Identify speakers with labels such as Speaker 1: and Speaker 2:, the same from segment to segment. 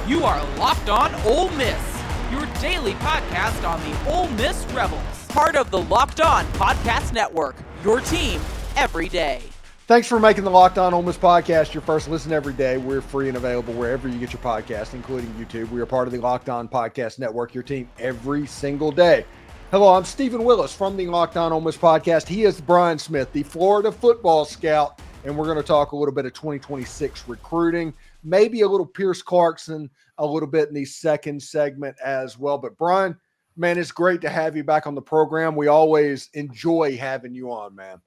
Speaker 1: You are Locked On Ole Miss, your daily podcast on the Ole Miss Rebels. Part of the Locked On Podcast Network, your team every day.
Speaker 2: Thanks for making the Locked On Ole Miss podcast your first listen every day. We're free and available wherever you get your podcast, including YouTube. We are part of the Locked On Podcast Network, your team every single day. Hello, I'm Steven Willis from the Locked On Ole Miss podcast. He is Brian Smith, the Florida football scout, and we're going to talk a little bit of 2026 recruiting, maybe a little Pierce Clarkson, a little bit in the second segment as well. But Brian, man, it's great to have you back on the program. We always enjoy having you on, man.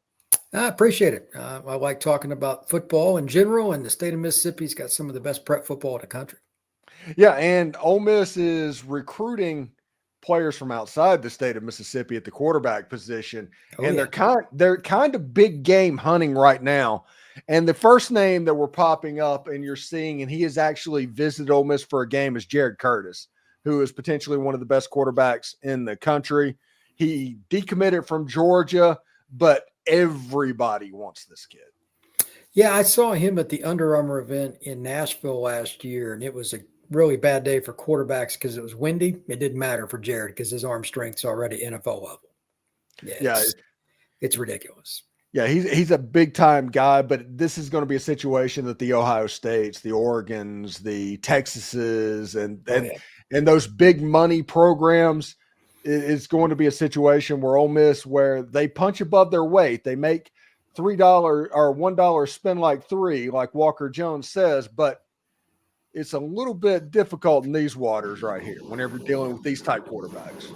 Speaker 3: I appreciate it. I like talking about football in general, and the state of Mississippi's got some of the best prep football in the country.
Speaker 2: Yeah, and Ole Miss is recruiting players from outside the state of Mississippi at the quarterback position, and they're kind of big game hunting right now. And the first name that we're popping up and you're seeing, and he has actually visited Ole Miss for a game, is Jared Curtis, who is potentially one of the best quarterbacks in the country. He decommitted from Georgia, but everybody wants this kid.
Speaker 3: Yeah, I saw him at the Under Armour event in Nashville last year, and it was a really bad day for quarterbacks because it was windy. It didn't matter for Jared because his arm strength's already NFL level. It's ridiculous.
Speaker 2: Yeah, he's a big-time guy, but this is going to be a situation that the Ohio States, the Oregons, the Texases, and those big money programs is going to be a situation where Ole Miss, where they punch above their weight. They make $3 or $1 spend like three, like Walker Jones says, but it's a little bit difficult in these waters right here whenever you're dealing with these type quarterbacks.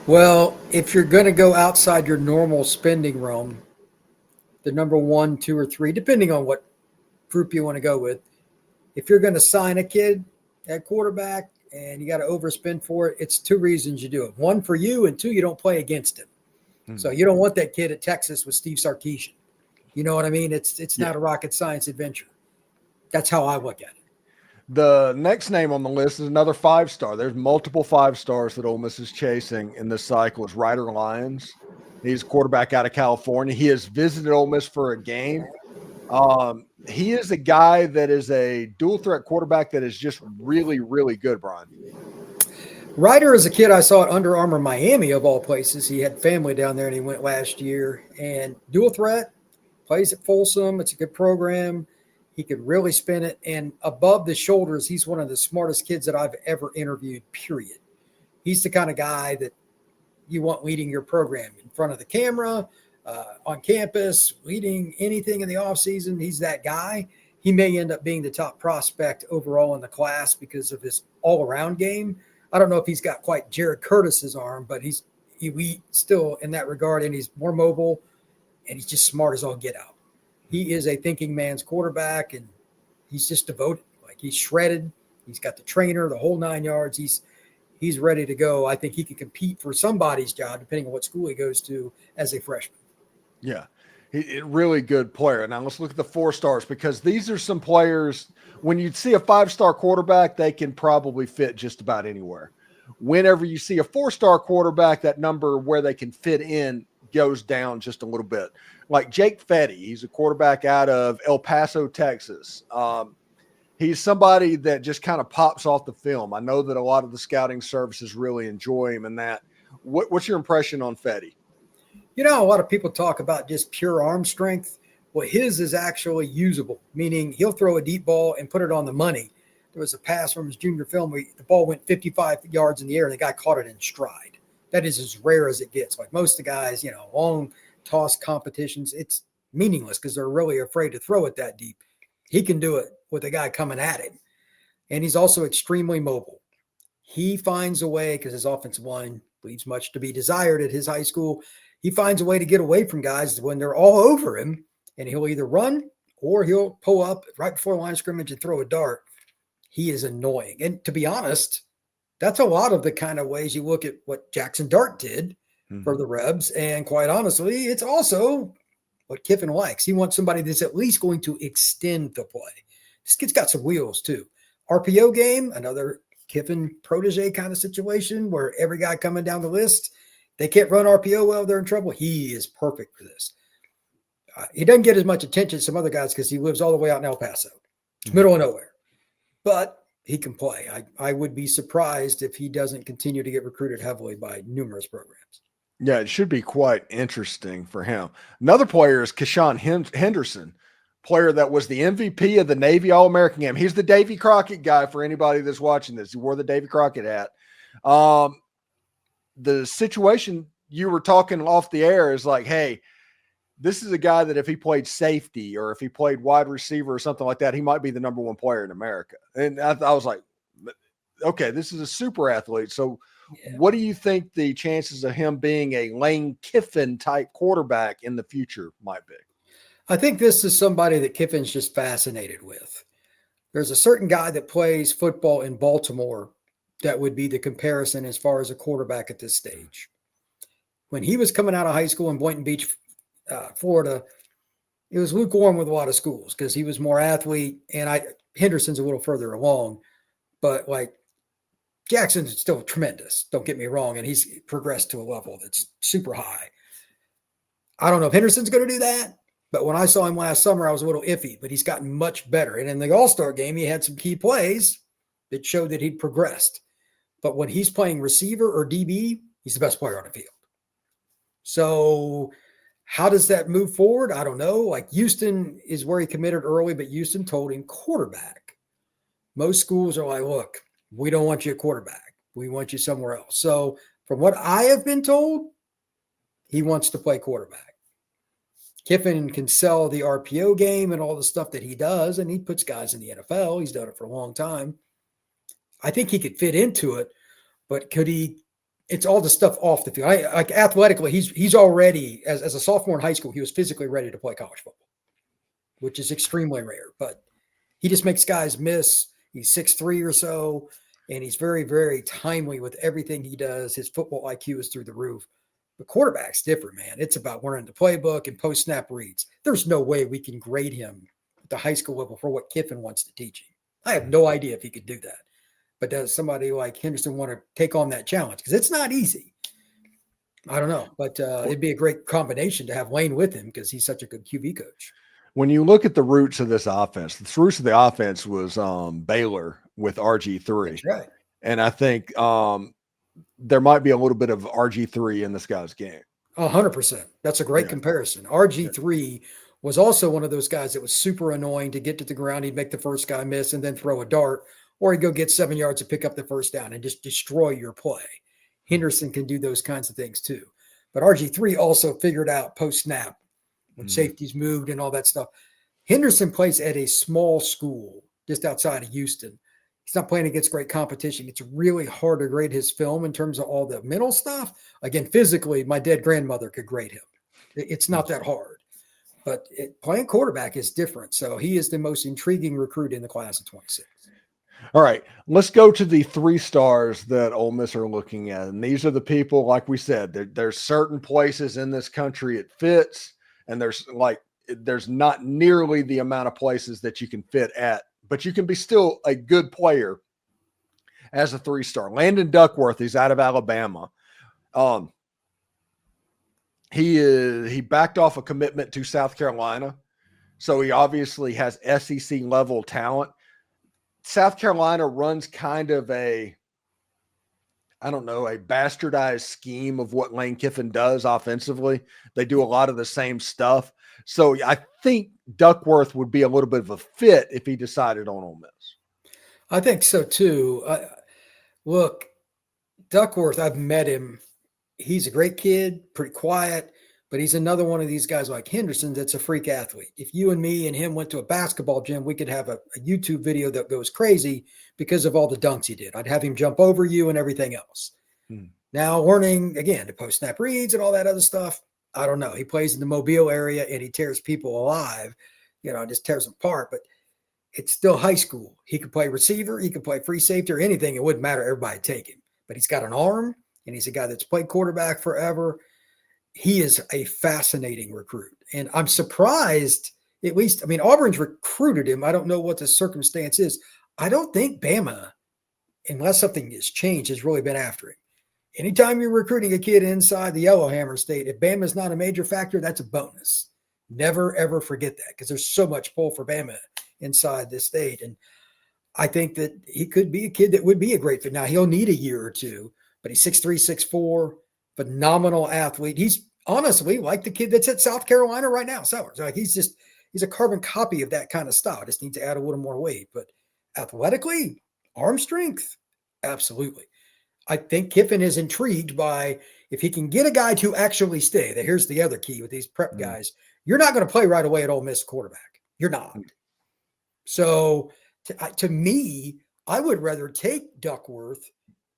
Speaker 3: Well, if you're going to go outside your normal spending realm, the number 1, 2, or 3, depending on what group you want to go with, if you're going to sign a kid at quarterback and you got to overspend for it, it's 2 reasons you do it. 1, for you, and 2, you don't play against him. Mm-hmm. So you don't want that kid at Texas with Steve Sarkisian. You know what I mean? It's not a rocket science adventure. That's how I look at it.
Speaker 2: The next name on the list is another 5-star. There's multiple 5-stars that Ole Miss is chasing in this cycle. Is Ryder Lyons. He's a quarterback out of California. He has visited Ole Miss for a game. He is a guy that is a dual threat quarterback that is just really, really good, Brian.
Speaker 3: Ryder is a kid I saw at Under Armour Miami, of all places. He had family down there, and he went last year. And dual threat, plays at Folsom. It's a good program. He could really spin it. And above the shoulders, he's one of the smartest kids that I've ever interviewed, period. He's the kind of guy that you want leading your program in front of the camera, on campus, leading anything in the offseason. He's that guy. He may end up being the top prospect overall in the class because of his all-around game. I don't know if he's got quite Jared Curtis's arm, but he's elite still in that regard, and he's more mobile, and he's just smart as all get out. He is a thinking man's quarterback, and he's just devoted. Like, he's shredded. He's got the trainer, the whole 9 yards. He's ready to go. I think he could compete for somebody's job, depending on what school he goes to, as a freshman.
Speaker 2: Yeah, he's a really good player. Now let's look at the 4-stars, because these are some players, when you see a 5-star quarterback, they can probably fit just about anywhere. Whenever you see a 4-star quarterback, that number where they can fit in goes down just a little bit. Like Jake Fette, he's a quarterback out of El Paso, Texas. He's somebody that just kind of pops off the film. I know that a lot of the scouting services really enjoy him and that. What's your impression on Fette?
Speaker 3: You know, a lot of people talk about just pure arm strength. Well, his is actually usable, meaning he'll throw a deep ball and put it on the money. There was a pass from his junior film where the ball went 55 yards in the air and the guy caught it in stride. That is as rare as it gets. Like most of the guys, long toss competitions, it's meaningless because they're really afraid to throw it that deep. He can do it with a guy coming at him. And he's also extremely mobile. He finds a way, because his offensive line leaves much to be desired at his high school. He finds a way to get away from guys when they're all over him, and he'll either run or he'll pull up right before the line of scrimmage and throw a dart. He is annoying. And to be honest, that's a lot of the kind of ways you look at what Jackson Dart did for the Rebs. And quite honestly, it's also what Kiffin likes. He wants somebody that's at least going to extend the play. This kid's got some wheels too. RPO game, another Kiffin protege kind of situation where every guy coming down the list, they can't run RPO well, they're in trouble. He is perfect for this. He doesn't get as much attention as some other guys because he lives all the way out in El Paso. It's middle of nowhere. But he can play. I would be surprised if he doesn't continue to get recruited heavily by numerous programs.
Speaker 2: Yeah, it should be quite interesting for him. Another player is Kishan Henderson, player that was the MVP of the Navy All-American game. He's the Davy Crockett guy for anybody that's watching this. He wore the Davy Crockett hat. The situation you were talking off the air is like, hey, this is a guy that if he played safety or if he played wide receiver or something like that, he might be the number one player in America. And I was like, okay, this is a super athlete. So what do you think the chances of him being a Lane Kiffin type quarterback in the future might be?
Speaker 3: I think this is somebody that Kiffin's just fascinated with. There's a certain guy that plays football in Baltimore that would be the comparison as far as a quarterback at this stage. When he was coming out of high school in Boynton Beach, Florida, it was lukewarm with a lot of schools because he was more athlete, and Henderson's a little further along, but like Jackson's still tremendous. Don't get me wrong, and he's progressed to a level that's super high. I don't know if Henderson's going to do that, but when I saw him last summer, I was a little iffy, but he's gotten much better. And in the All-Star game, he had some key plays that showed that he'd progressed. But when he's playing receiver or DB, he's the best player on the field. So how does that move forward? I don't know. Like Houston is where he committed early, but Houston told him quarterback. Most schools are like, look, we don't want you a quarterback. We want you somewhere else. So from what I have been told, he wants to play quarterback. Kiffin can sell the RPO game and all the stuff that he does, and he puts guys in the NFL. He's done it for a long time. I think he could fit into it, but could he? It's all the stuff off the field. Like athletically, he's already, as a sophomore in high school, he was physically ready to play college football, which is extremely rare. But he just makes guys miss. He's 6'3" or so, and he's very, very timely with everything he does. His football IQ is through the roof. But quarterback's different, man. It's about learning the playbook and post-snap reads. There's no way we can grade him at the high school level for what Kiffin wants to teach him. I have no idea if he could do that. But does somebody like Henderson want to take on that challenge? Because it's not easy. I don't know. But it'd be a great combination to have Lane with him because he's such a good QB coach.
Speaker 2: When you look at the roots of this offense, the roots of the offense was Baylor with RG3.
Speaker 3: That's right.
Speaker 2: And I think there might be a little bit of RG3 in this guy's game.
Speaker 3: 100%. That's a great comparison. RG3 was also one of those guys that was super annoying to get to the ground. He'd make the first guy miss and then throw a dart, or he'd go get 7 yards to pick up the first down and just destroy your play. Henderson can do those kinds of things too. But RG3 also figured out post-snap when safeties moved and all that stuff. Henderson plays at a small school just outside of Houston. He's not playing against great competition. It's really hard to grade his film in terms of all the mental stuff. Again, physically, my dead grandmother could grade him. It's not that hard. But playing quarterback is different. So he is the most intriguing recruit in the class of 26.
Speaker 2: All right, let's go to the 3 stars that Ole Miss are looking at. And these are the people, like we said, there's certain places in this country it fits, and there's not nearly the amount of places that you can fit at, but you can be still a good player as a 3-star. Landon Duckworth, he's out of Alabama. He backed off a commitment to South Carolina, so he obviously has SEC level talent. South Carolina runs kind of a bastardized scheme of what Lane Kiffin does offensively. They do a lot of the same stuff. So I think Duckworth would be a little bit of a fit if he decided on Ole Miss.
Speaker 3: I think so too. Look, Duckworth, I've met him. He's a great kid, pretty quiet, but he's another one of these guys like Henderson that's a freak athlete. If you and me and him went to a basketball gym, we could have a YouTube video that goes crazy because of all the dunks he did. I'd have him jump over you and everything else. Now learning, again, the post-snap reads and all that other stuff, I don't know. He plays in the Mobile area and he tears people alive, just tears them apart, but it's still high school. He could play receiver, he could play free safety or anything. It wouldn't matter. Everybody take him, but he's got an arm and he's a guy that's played quarterback forever. He is a fascinating recruit. And I'm surprised, at least, Auburn's recruited him. I don't know what the circumstance is. I don't think Bama, unless something has changed, has really been after him. Anytime you're recruiting a kid inside the Yellowhammer State, if Bama's not a major factor, that's a bonus. Never, ever forget that because there's so much pull for Bama inside this state. And I think that he could be a kid that would be a great fit. Now, he'll need a year or two, but he's 6'3", 6'4", phenomenal athlete. He's honestly like the kid that's at South Carolina right now, Sellers. Like he's a carbon copy of that kind of style. Just need to add a little more weight. But athletically, arm strength, absolutely. I think Kiffin is intrigued by if he can get a guy to actually stay. Here's the other key with these prep guys. You're not going to play right away at Ole Miss quarterback. You're not. So to me, I would rather take Duckworth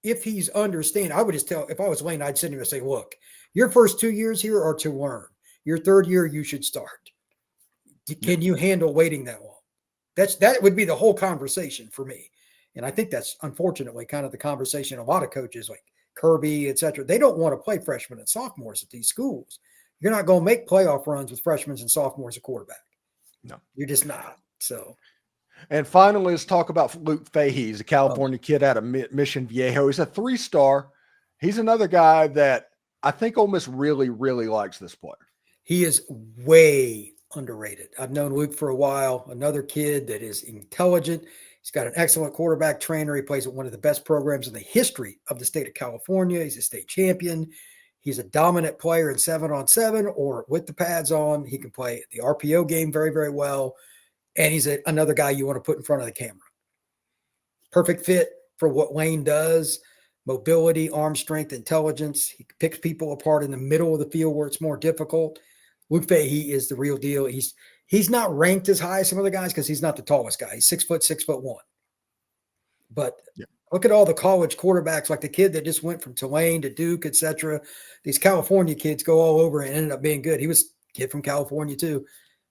Speaker 3: if he's understanding. I would just tell, if I was Lane, I'd send him and say, look, your first 2 years here are to learn. Your third year, you should start. Can you handle waiting that long? That would be the whole conversation for me. And I think that's unfortunately kind of the conversation a lot of coaches like Kirby, et cetera. They don't want to play freshmen and sophomores at these schools. You're not going to make playoff runs with freshmen and sophomores at quarterback.
Speaker 2: No,
Speaker 3: you're just not. So,
Speaker 2: and finally, let's talk about Luke Fahey. He's a California kid out of Mission Viejo. He's a 3-star. He's another guy that I think Ole Miss really, really likes this player.
Speaker 3: He is way underrated. I've known Luke for a while. Another kid that is intelligent. He's got an excellent quarterback trainer. He plays at one of the best programs in the history of the state of California. He's a state champion. He's a dominant player in 7-on-7 or with the pads on. He can play the RPO game very, very well. And he's another guy you want to put in front of the camera. Perfect fit for what Lane does. Mobility, arm strength, intelligence. He picks people apart in the middle of the field where it's more difficult. Luke Fahey is the real deal. He's not ranked as high as some other guys because he's not the tallest guy. He's 6'1". But look at all the college quarterbacks, like the kid that just went from Tulane to Duke, et cetera. These California kids go all over and ended up being good. He was a kid from California too.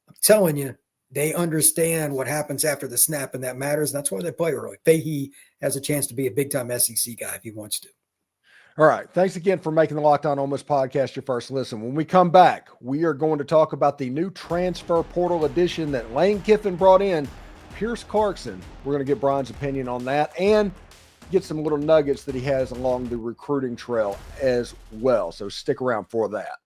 Speaker 3: I'm telling you, they understand what happens after the snap, and that matters. And that's why they play early. Fahey has a chance to be a big-time SEC guy if he wants to.
Speaker 2: All right. Thanks again for making the Locked On Ole Miss podcast your first listen. When we come back, we are going to talk about the new transfer portal edition that Lane Kiffin brought in, Pierce Clarkson. We're going to get Brian's opinion on that and get some little nuggets that he has along the recruiting trail as well. So stick around for that.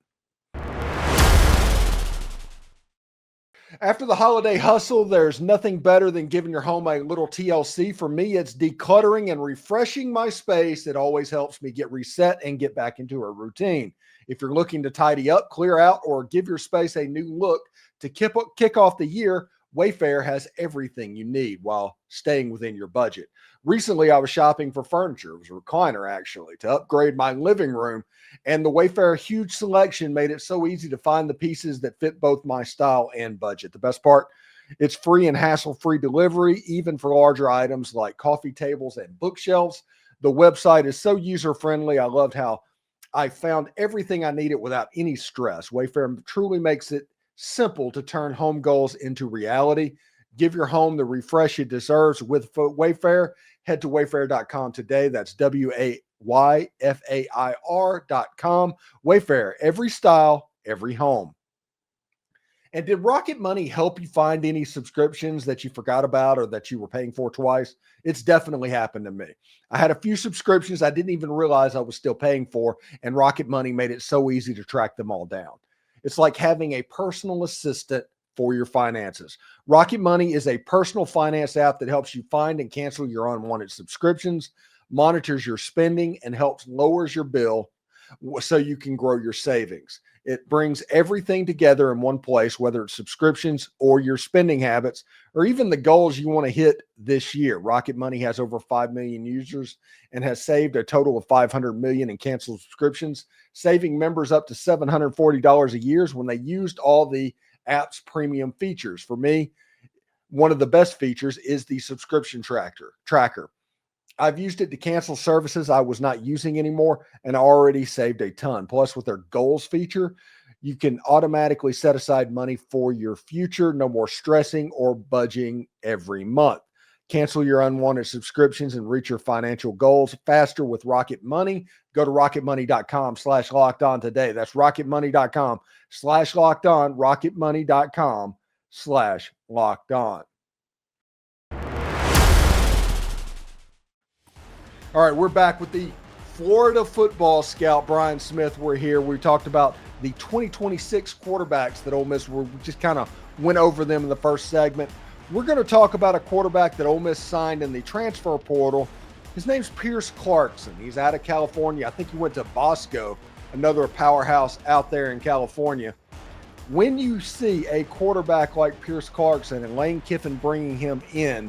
Speaker 2: After the holiday hustle, there's nothing better than giving your home a little TLC. For me, it's decluttering and refreshing my space. It always helps me get reset and get back into a routine. If you're looking to tidy up, clear out, or give your space a new look to kick off the year, Wayfair has everything you need while staying within your budget. Recently, I was shopping for furniture. It was a recliner, actually, to upgrade my living room. And the Wayfair huge selection made it so easy to find the pieces that fit both my style and budget. The best part, it's free and hassle-free delivery, even for larger items like coffee tables and bookshelves. The website is so user-friendly. I loved how I found everything I needed without any stress. Wayfair truly makes it simple to turn home goals into reality. Give your home the refresh it deserves with Wayfair. Head to wayfair.com today. That's WAYFAIR.com. Wayfair, every style, every home. And did Rocket Money help you find any subscriptions that you forgot about or that you were paying for twice? It's definitely happened to me. I had a few subscriptions I didn't even realize I was still paying for, and Rocket Money made it so easy to track them all down. It's like having a personal assistant for your finances. Rocket Money is a personal finance app that helps you find and cancel your unwanted subscriptions, monitors your spending, and helps lowers your bill so you can grow your savings. It brings everything together in one place, whether it's subscriptions or your spending habits, or even the goals you want to hit this year. Rocket Money has over 5 million users and has saved a total of $500 million in canceled subscriptions, saving members up to $740 a year when they used all the app's premium features. For me, one of the best features is the subscription tracker. I've used it to cancel services I was not using anymore, and I already saved a ton. Plus, with their goals feature, you can automatically set aside money for your future. No more stressing or budging every month. Cancel your unwanted subscriptions and reach your financial goals faster with Rocket Money. Go to rocketmoney.com/lockedon today. That's rocketmoney.com/lockedon, rocketmoney.com/lockedon. All right, we're back with the Florida football scout, Brian Smith. We're here. We talked about the 2026 quarterbacks that Ole Miss were just kind of went over them in the first segment. We're going to talk about a quarterback that Ole Miss signed in the transfer portal. His name's Pierce Clarkson. He's out of California. I think he went to Bosco, another powerhouse out there in California. When you see a quarterback like Pierce Clarkson and Lane Kiffin bringing him in,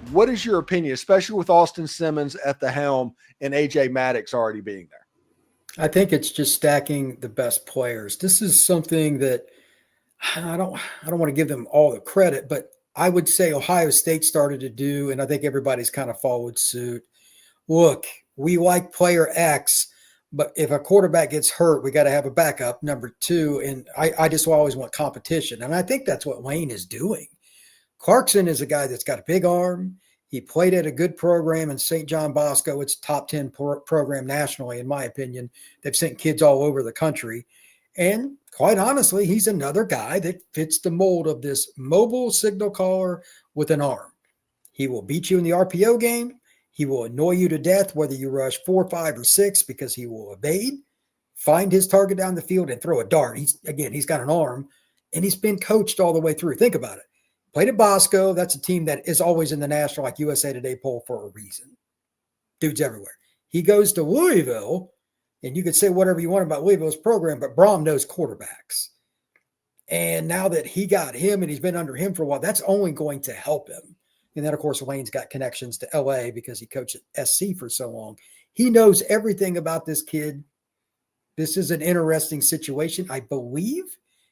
Speaker 2: what is your opinion, especially with Austin Simmons at the helm and A.J. Maddox already being there?
Speaker 3: I think it's just stacking the best players. This is something that I don't want to give them all the credit, but I would say Ohio State started to do, and I think everybody's kind of followed suit. Look, we like player X, but if a quarterback gets hurt, we got to have a backup, number two. And I just always want competition. And I think that's what Lane is doing. Clarkson is a guy that's got a big arm. He played at a good program in St. John Bosco. It's a top 10 program nationally, in my opinion. They've sent kids all over the country. And quite honestly, he's another guy that fits the mold of this mobile signal caller with an arm. He will beat you in the RPO game. He will annoy you to death, whether you rush 4, 5, or 6, because he will evade, find his target down the field, and throw a dart. He's got an arm, and he's been coached all the way through. Think about it. Played at Bosco. That's a team that is always in the national, like USA Today poll, for a reason. Dude's everywhere. He goes to Louisville, and you could say whatever you want about Louisville's program, but Brom knows quarterbacks. And now that he got him and he's been under him for a while, that's only going to help him. And then, of course, Lane's got connections to L.A. because he coached at SC for so long. He knows everything about this kid. This is an interesting situation. I believe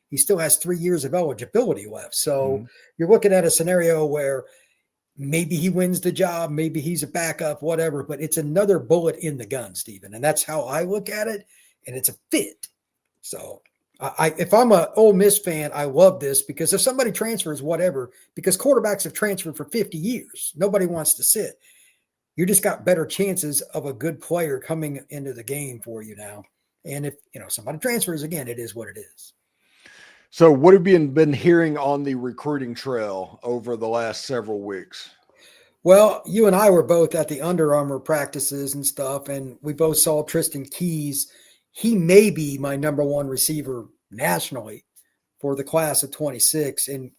Speaker 3: he still has 3 years of eligibility left. So you're looking at a scenario where maybe he wins the job, maybe he's a backup, whatever, but it's another bullet in the gun, Steven. And that's how I look at it, and it's a fit. So if I'm an Ole Miss fan, I love this, because if somebody transfers, whatever, because quarterbacks have transferred for 50 years. Nobody wants to sit. You just got better chances of a good player coming into the game for you now. And if somebody transfers, again, it is what it is.
Speaker 2: So what have you been hearing on the recruiting trail over the last several weeks?
Speaker 3: Well, you and I were both at the Under Armour practices and stuff, and we both saw Tristan Keys. He may be my number one receiver nationally for the class of 26. And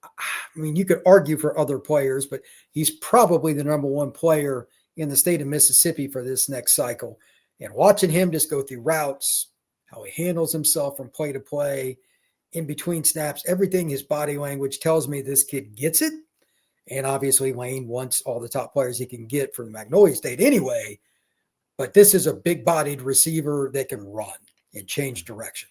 Speaker 3: I mean, you could argue for other players, but he's probably the number one player in the state of Mississippi for this next cycle. And watching him just go through routes, how he handles himself from play to play, in between snaps, everything, his body language tells me this kid gets it. And obviously Lane wants all the top players he can get from Magnolia State anyway. But this is a big-bodied receiver that can run and change direction.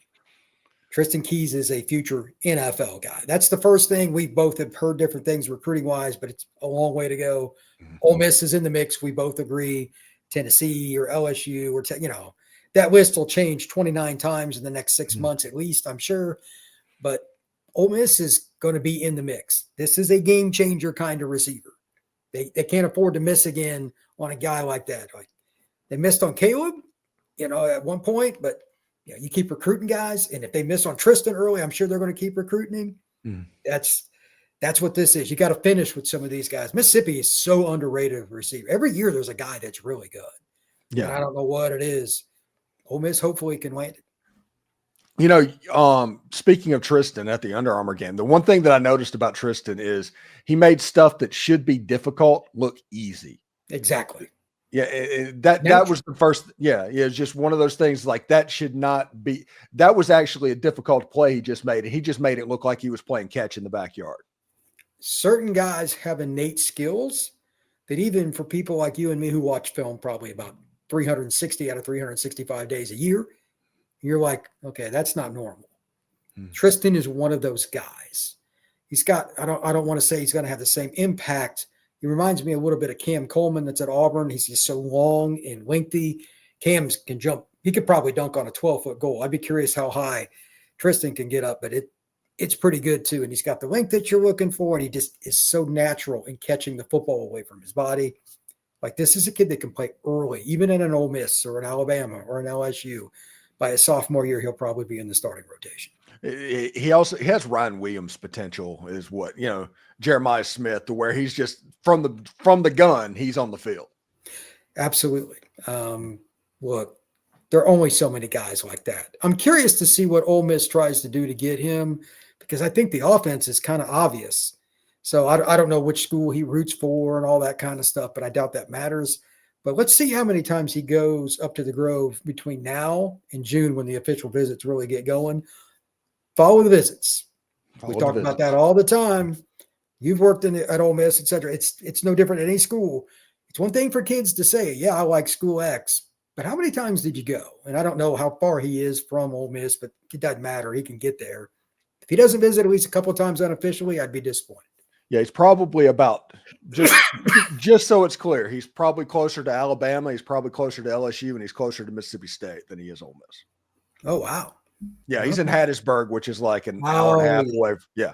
Speaker 3: Tristan Keys is a future NFL guy. That's the first thing. We both have heard different things recruiting-wise, but it's a long way to go. Ole Miss is in the mix. We both agree. Tennessee or LSU or, that list will change 29 times in the next 6 months at least, I'm sure. But Ole Miss is going to be in the mix. This is a game-changer kind of receiver. They can't afford to miss again on a guy like that. Like, they missed on Caleb, at one point, but you keep recruiting guys. And if they miss on Tristan early, I'm sure they're going to keep recruiting him. That's what this is. You got to finish with some of these guys. Mississippi is so underrated receiver. Every year there's a guy that's really good. Yeah. And I don't know what it is. Ole Miss hopefully can land it.
Speaker 2: Speaking of Tristan at the Under Armour game, the one thing that I noticed about Tristan is he made stuff that should be difficult look easy.
Speaker 3: Exactly.
Speaker 2: Yeah, that was the first. Yeah, it's just one of those things like that should not be. That was actually a difficult play he just made, and he just made it look like he was playing catch in the backyard.
Speaker 3: Certain guys have innate skills that even for people like you and me who watch film probably about 360 out of 365 days a year, you're like, okay, that's not normal. Tristan is one of those guys. He's got, I don't want to say he's going to have the same impact. He reminds me a little bit of Cam Coleman that's at Auburn. He's just so long and lengthy. Cam can jump. He could probably dunk on a 12-foot goal. I'd be curious how high Tristan can get up, but it's pretty good too. And he's got the length that you're looking for, and he just is so natural in catching the football away from his body. Like, this is a kid that can play early, even in an Ole Miss or an Alabama or an LSU. By his sophomore year, he'll probably be in the starting rotation.
Speaker 2: He has Ryan Williams potential, is what, Jeremiah Smith, to where he's just from the gun, he's on the field.
Speaker 3: Absolutely. Look, there are only so many guys like that. I'm curious to see what Ole Miss tries to do to get him, because I think the offense is kind of obvious. So I don't know which school he roots for and all that kind of stuff, but I doubt that matters. But let's see how many times he goes up to the Grove between now and June when the official visits really get going. Follow the visits. We talk about that all the time. You've worked at Ole Miss, et cetera. It's no different than any school. It's one thing for kids to say, yeah, I like school X, but how many times did you go? And I don't know how far he is from Ole Miss, but it doesn't matter. He can get there. If he doesn't visit at least a couple of times unofficially, I'd be disappointed.
Speaker 2: Yeah, he's probably about just so it's clear, he's probably closer to Alabama, he's probably closer to LSU, and he's closer to Mississippi State than he is Ole Miss.
Speaker 3: Oh, wow.
Speaker 2: Yeah, he's in Hattiesburg, which is like an hour and a half away. Yeah.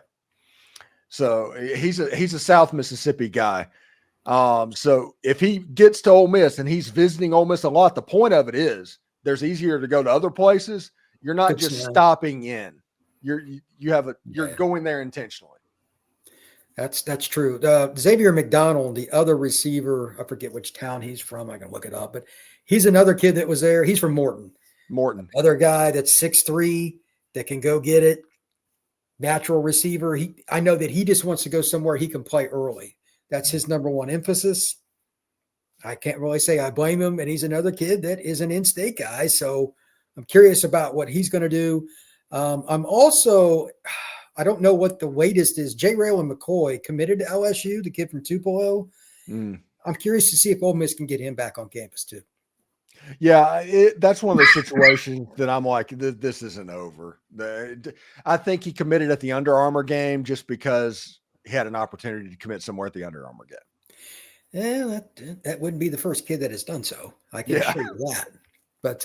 Speaker 2: So he's a South Mississippi guy. So if he gets to Ole Miss and he's visiting Ole Miss a lot, the point of it is there's easier to go to other places. You're not just stopping in. You're going there intentionally.
Speaker 3: That's true. Xavier McDonald, the other receiver, I forget which town he's from. I can look it up, but he's another kid that was there. He's from Morton. Other guy that's 6'3", that can go get it. Natural receiver. I know that he just wants to go somewhere he can play early. That's his number one emphasis. I can't really say I blame him. And he's another kid that is an in-state guy. So I'm curious about what he's going to do. I'm also, I don't know what the latest is. J. Raylan McCoy committed to LSU, the kid from Tupelo. I'm curious to see if Ole Miss can get him back on campus too.
Speaker 2: Yeah, that's one of those situations that I'm like, this isn't over. I think he committed at the Under Armour game just because he had an opportunity to commit somewhere at the Under Armour game.
Speaker 3: Yeah, that wouldn't be the first kid that has done so. I can assure you that. But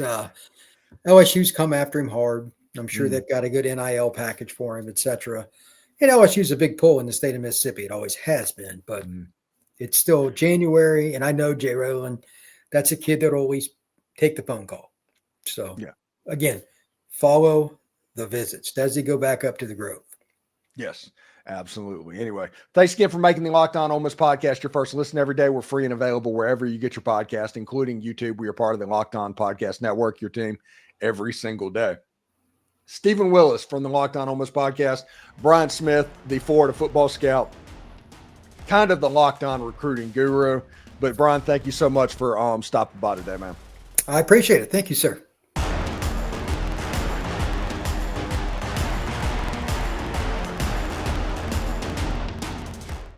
Speaker 3: LSU's come after him hard. I'm sure they've got a good NIL package for him, et cetera. And LSU's a big pull in the state of Mississippi. It always has been, but it's still January. And I know Jay Rowland, that's a kid that'll always take the phone call. So again, follow the visits. Does he go back up to the Grove?
Speaker 2: Yes, absolutely. Anyway, thanks again for making the Locked On Ole Miss podcast your first listen every day. We're free and available wherever you get your podcast, including YouTube. We are part of the Locked On Podcast Network, your team every single day. Steven Willis from the Locked On Ole Miss podcast, Brian Smith, the Florida football scout, kind of the Locked On recruiting guru. But Brian, thank you so much for stopping by today, man.
Speaker 3: I appreciate it. Thank you, sir.